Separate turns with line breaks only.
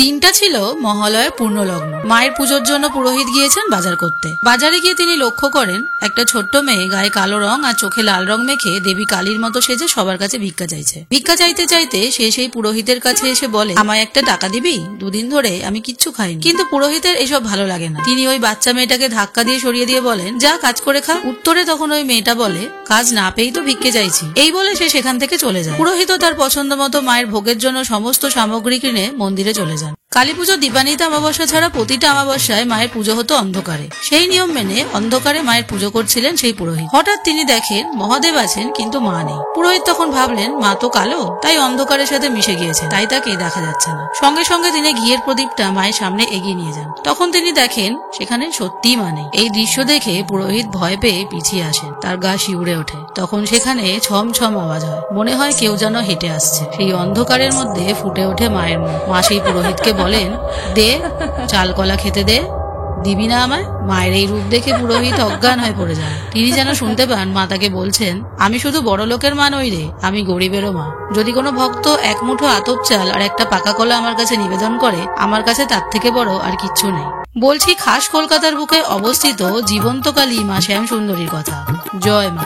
দিনটা ছিল মহালয়ার পূর্ণলগ্ন। মায়ের পুজোর জন্য পুরোহিত গিয়েছেন বাজার করতে। বাজারে গিয়ে তিনি লক্ষ্য করেন একটা ছোট্ট মেয়ে গায়ে কালো রং আর চোখে লাল রং মেখে দেবী কালীর মতো সেজে সবার কাছে ভিক্ষা চাইছে। ভিক্ষা চাইতে চাইতে সে সেই পুরোহিতের কাছে এসে বলে, আমায় একটা টাকা দিবি, দুদিন ধরে আমি কিচ্ছু খাইনি। কিন্তু পুরোহিতের এসব ভালো লাগে না। তিনি ওই বাচ্চা মেয়েটাকে ধাক্কা দিয়ে সরিয়ে দিয়ে বলেন, যা কাজ করে খা। উত্তরে তখন ওই মেয়েটা বলে, কাজ না পেয়েই তো ভিক্ষে চাইছি। এই বলে সে সেখান থেকে চলে যায়। পুরোহিত তার পছন্দ মতো মায়ের ভোগের জন্য সমস্ত সামগ্রী কিনে মন্দিরে চলে যান। কালীপুজো দীপান্বিতা অমাবস্যা ছাড়া প্রতিটা অমাবস্যায় মায়ের পুজো হতো অন্ধকারে। সেই নিয়ম মেনে অন্ধকারে মায়ের পুজো করছিলেন সেই পুরোহিত। হঠাৎ তিনি দেখেন মহাদেব আছেন কিন্তু মা নেই। পুরোহিত তখন ভাবলেন মা তো কালো, তাই অন্ধকারের সাথে মিশে গিয়েছে, তাই তাকে দেখা যাচ্ছে না। সঙ্গে সঙ্গে তিনি ঘিয়ের প্রদীপটা মায়ের সামনে এগিয়ে নিয়ে যান। তখন তিনি দেখেন সেখানে সত্যিই মা নেই। এই দৃশ্য দেখে পুরোহিত ভয় পেয়ে পিছিয়ে আসেন। তার গা শিউরে ওঠে। তখন সেখানে ছমছম আওয়াজ হয়, মনে হয় কেউ যেন হেঁটে আসছে। সেই অন্ধকারের মধ্যে ফুটে ওঠে মায়ের মুখ। মা সেই পুরোহিতকে বলেন, দে চাল কলা খেতে দে, দিবি না আমায়? মায়ের এই রূপ দেখে পুরোহিত অজ্ঞান হয়ে পড়ে যান। তিনি যেন শুনতে পান মা তাকে বলছেন, আমি শুধু বড় লোকের মা নই রে, আমি গরিবেরও মা। যদি কোনো ভক্ত এক মুঠো আতপ চাল আর একটা পাকা কলা আমার কাছে নিবেদন করে, আমার কাছে তার থেকে বড় আর কিচ্ছু নেই। বলছি খাস কলকাতার বুকে অবস্থিত জীবন্ত কালী মা শ্যাম সুন্দরীর কথা। জয় মা।